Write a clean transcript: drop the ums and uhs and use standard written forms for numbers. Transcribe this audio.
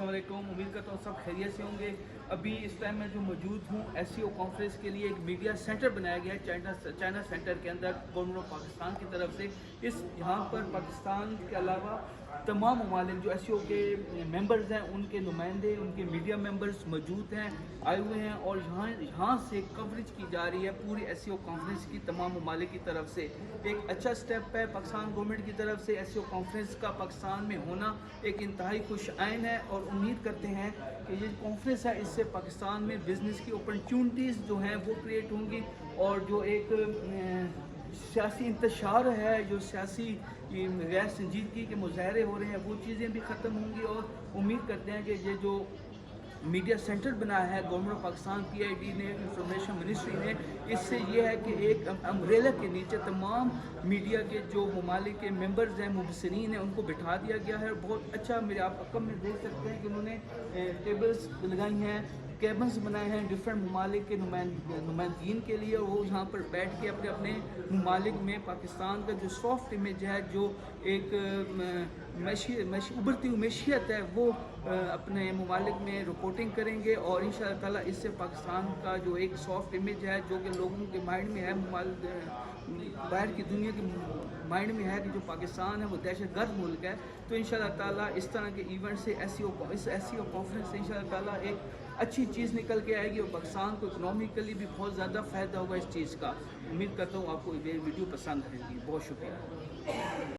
अस्सलाम वालेकुम। उम्मीद करता हूँ सब खैरियत से होंगे। अभी इस टाइम मैं जो मौजूद हूँ एससीओ कॉन्फ्रेंस के लिए एक मीडिया सेंटर बनाया गया है चाइना सेंटर के अंदर गवर्नमेंट ऑफ पाकिस्तान की तरफ से। यहाँ पर पाकिस्तान के अलावा तमाम ममालिक जो एससीओ के मेंबर्स हैं उनके नुमाइंदे, उनके मीडिया मेंबर्स मौजूद हैं, आए हुए हैं और यहाँ से कवरेज की जा रही है पूरी एससीओ कॉन्फ्रेंस की तमाम ममालिक की तरफ से। एक अच्छा स्टेप है पाकिस्तान गवर्नमेंट की तरफ से। एससीओ कॉन्फ्रेंस का पाकिस्तान में होना एक इंतहाई खुश आइन है और उम्मीद करते हैं कि ये कॉन्फ्रेंस है इससे पाकिस्तान में बिज़नेस की अपॉर्चुनिटीज़ जो हैं वो क्रिएट होंगी और जो एक सियासी इंतशार है, जो सियासी गैर संजीदगी के मुजाहरे हो रहे हैं वो चीज़ें भी ख़त्म होंगी। और उम्मीद करते हैं कि ये जो मीडिया सेंटर बनाया है गवर्नमेंट ऑफ पाकिस्तान PID ने, इंफॉर्मेशन मिनिस्ट्री ने, इससे ये है कि एक अम्ब्रेला के नीचे तमाम मीडिया के जो ममालिक के मेंबर्स हैं, मुबसरीन हैं, उनको बिठा दिया गया है। बहुत अच्छा मेरे आप रकम में देख सकते हैं कि उन्होंने टेबल्स लगाई हैं, केबन्स बनाए हैं डिफरेंट ममालिक के नुमाइंदीन के लिए। और वो यहाँ पर बैठ के अपने अपने ममालिक में पाकिस्तान का जो सॉफ्ट इमेज है, जो एक उभरती हुई मैशियत है, वो अपने ममालिक में रिपोर्टिंग करेंगे और इंशाअल्लाह ताला इससे पाकिस्तान का जो एक सॉफ्ट इमेज है जो कि लोगों के माइंड में है, बाहर की दुनिया के माइंड में है कि जो पाकिस्तान है वो दहशतगर्द मुल्क है। तो इंशाअल्लाह ताला इस तरह के इवेंट से इस एससीओ कॉन्फ्रेंस से इंशाअल्लाह ताला एक अच्छी चीज़ निकल के आएगी और पाकिस्तान को इकोनॉमिकली भी बहुत ज़्यादा फ़ायदा होगा इस चीज़ का। उम्मीद करता हूँ आपको ये वीडियो पसंद आएगी। बहुत शुक्रिया।